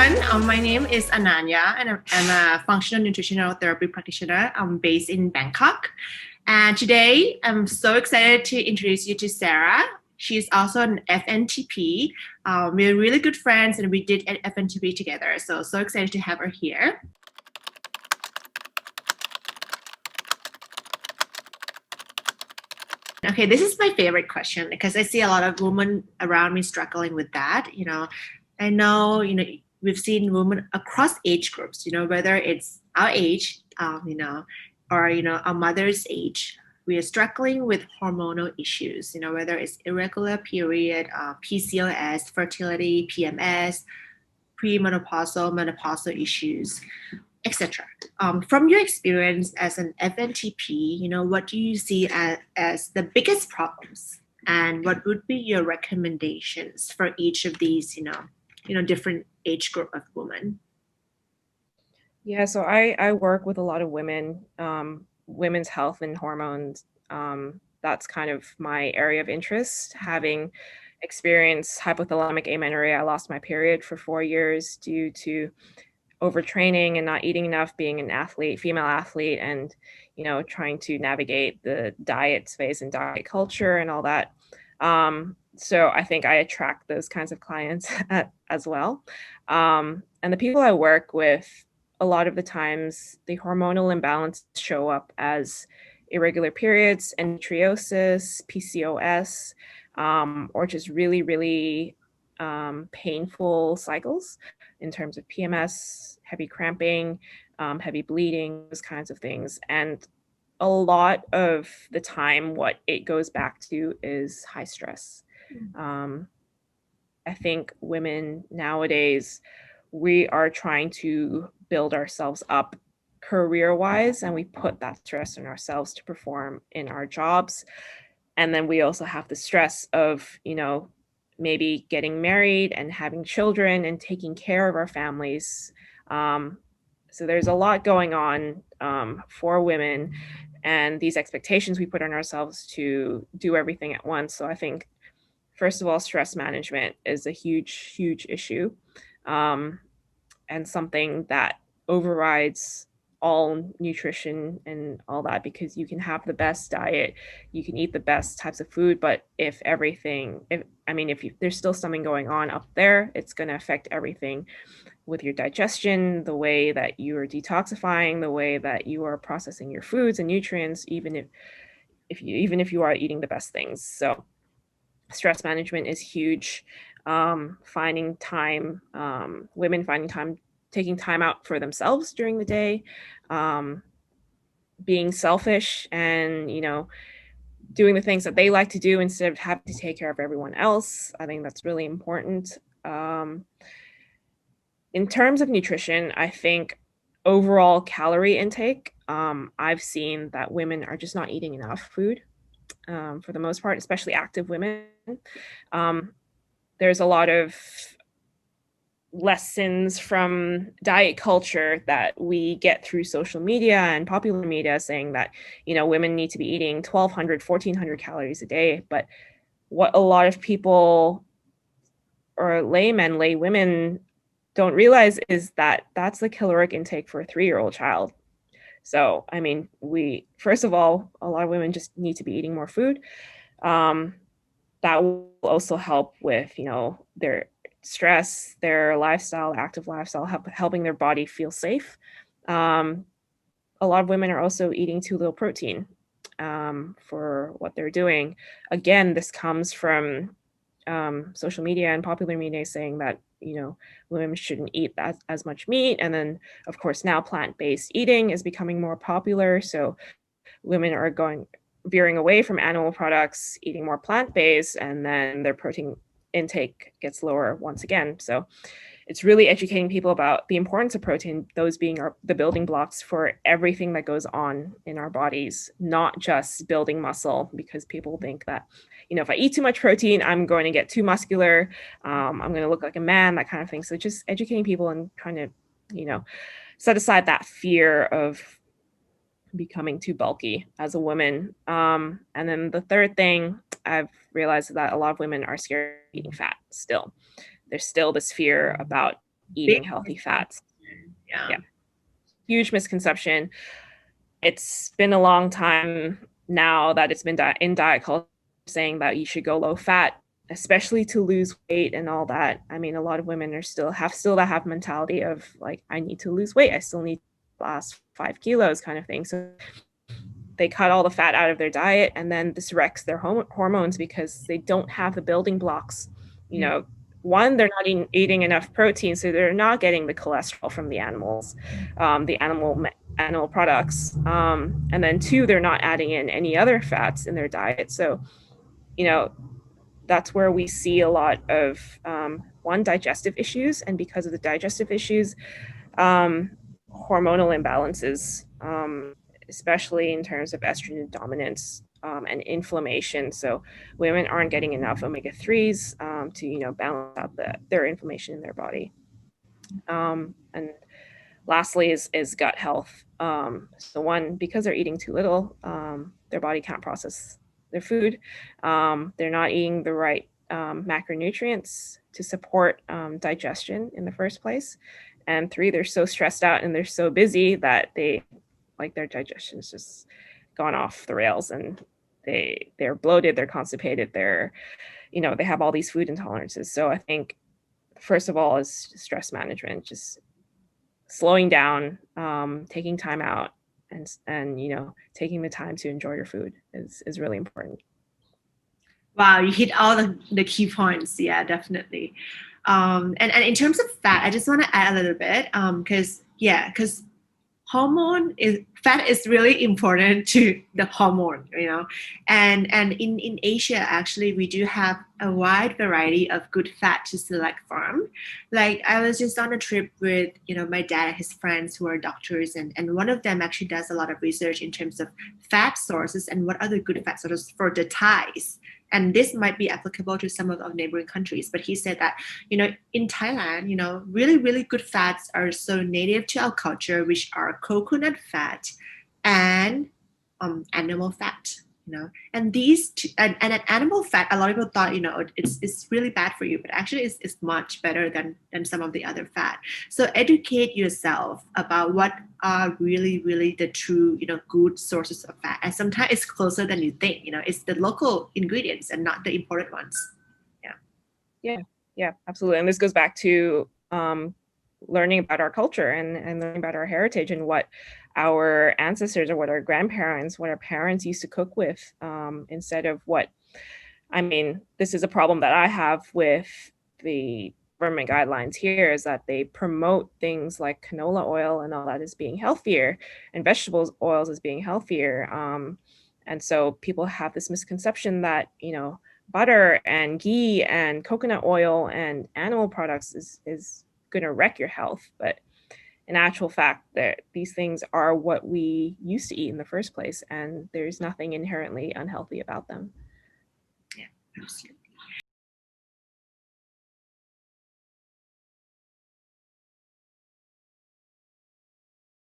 everyone. My name is Ananya, and I'm a functional nutritional therapy practitioner. I'm based in Bangkok. And today, I'm so excited to introduce you to Sarah. She's also an FNTP. We're really good friends, and we did an FNTP together. So excited to have her here. Okay, this is my favorite question because I see a lot of women around me struggling with that. I know, we've seen women across age groups, whether it's our age, or, our mother's age. We are struggling with hormonal issues, whether it's irregular period, PCOS, fertility, PMS, pre-menopausal, menopausal issues, etc. From your experience as an FNTP, what do you see as the biggest problems, and what would be your recommendations for each of these, different age group of women? Yeah, so I work with a lot of women, women's health and hormones. That's kind of my area of interest. Having experienced hypothalamic amenorrhea, I lost my period for 4 years due to overtraining and not eating enough, being an athlete, female athlete, and trying to navigate the diet space and diet culture and all that. So I think I attract those kinds of clients as well. And the people I work with, a lot of the times, the hormonal imbalance show up as irregular periods, endometriosis, PCOS, or just really, really painful cycles in terms of PMS, heavy cramping, heavy bleeding, those kinds of things. And a lot of the time, what it goes back to is high stress. I think women nowadays, we are trying to build ourselves up career-wise, and we put that stress on ourselves to perform in our jobs. And then we also have the stress of, maybe getting married and having children and taking care of our families. So there's a lot going on for women, and these expectations we put on ourselves to do everything at once. So I think, first of all, stress management is a huge, huge issue, and something that overrides all nutrition and all that, because you can have the best diet, you can eat the best types of food, but if there's still something going on up there, it's going to affect everything with your digestion, the way that you are detoxifying, the way that you are processing your foods and nutrients, even if you are eating the best things. So stress management is huge. Finding time, women finding time, taking time out for themselves during the day, being selfish and, doing the things that they like to do instead of having to take care of everyone else. I think that's really important. In terms of nutrition, I think overall calorie intake, I've seen that women are just not eating enough food, for the most part, especially active women. There's a lot of lessons from diet culture that we get through social media and popular media saying that, women need to be eating 1,200, 1,400 calories a day. But what a lot of people, or lay women, don't realize is that that's the caloric intake for a 3-year-old child. So, first of all, a lot of women just need to be eating more food. That will also help with, their stress, their lifestyle, active lifestyle, helping their body feel safe. A lot of women are also eating too little protein for what they're doing. Again, this comes from social media and popular media saying that, women shouldn't eat as much meat. And then, of course, now plant-based eating is becoming more popular. So women are veering away from animal products, eating more plant-based, and then their protein intake gets lower once again. So it's really educating people about the importance of protein, those being the building blocks for everything that goes on in our bodies, not just building muscle, because people think that, if I eat too much protein, I'm going to get too muscular, I'm going to look like a man, that kind of thing. So just educating people and trying to, set aside that fear of becoming too bulky as a woman. And then the third thing I've realized is that a lot of women are scared of eating fat still. There's still this fear about eating healthy fats. Yeah. Huge misconception. It's been a long time now that it's been in diet culture saying that you should go low fat, especially to lose weight and all that. I mean, a lot of women are still that mentality of like, I need to lose weight. I still need to last 5 kilos kind of thing. So they cut all the fat out of their diet, and then this wrecks their hormones because they don't have the building blocks. You know, one, they're not eating enough protein, so they're not getting the cholesterol from the animals, the animal products, and then two, they're not adding in any other fats in their diet. So, you know, that's where we see a lot of one, digestive issues, and because of the digestive issues, hormonal imbalances, especially in terms of estrogen dominance and inflammation. So women aren't getting enough omega-3s to, you know, balance out their inflammation in their body. And lastly is gut health. So one, because they're eating too little, their body can't process their food. They're not eating the right macronutrients to support digestion in the first place. And three, they're so stressed out and they're so busy that their digestion's just gone off the rails, and they're bloated, they're constipated, they have all these food intolerances. So I think first of all is stress management, just slowing down, taking time out, and taking the time to enjoy your food is really important. Wow, you hit all the key points. Yeah, definitely. And in terms of fat, I just want to add a little bit because fat is really important to the hormone, and in Asia, actually, we do have a wide variety of good fat to select from. Like, I was just on a trip with my dad and his friends who are doctors, and one of them actually does a lot of research in terms of fat sources and what are the good fat sources for the Thais. And this might be applicable to some of our neighboring countries, but he said that, in Thailand, really, really good fats are so native to our culture, which are coconut fat and animal fat, and these two, and an animal fat, a lot of people thought, it's really bad for you, but actually it's much better than some of the other fat. So educate yourself about what are really, really the true, good sources of fat. And sometimes it's closer than you think, it's the local ingredients and not the imported ones. Yeah, absolutely. And this goes back to learning about our culture and learning about our heritage and what our ancestors or what our grandparents, what our parents used to cook with, instead of this is a problem that I have with the government guidelines here, is that they promote things like canola oil and all that as being healthier, and vegetable oils as being healthier. And so people have this misconception that, butter and ghee and coconut oil and animal products is going to wreck your health. But in actual fact, that these things are what we used to eat in the first place, and there's nothing inherently unhealthy about them. Yeah, absolutely.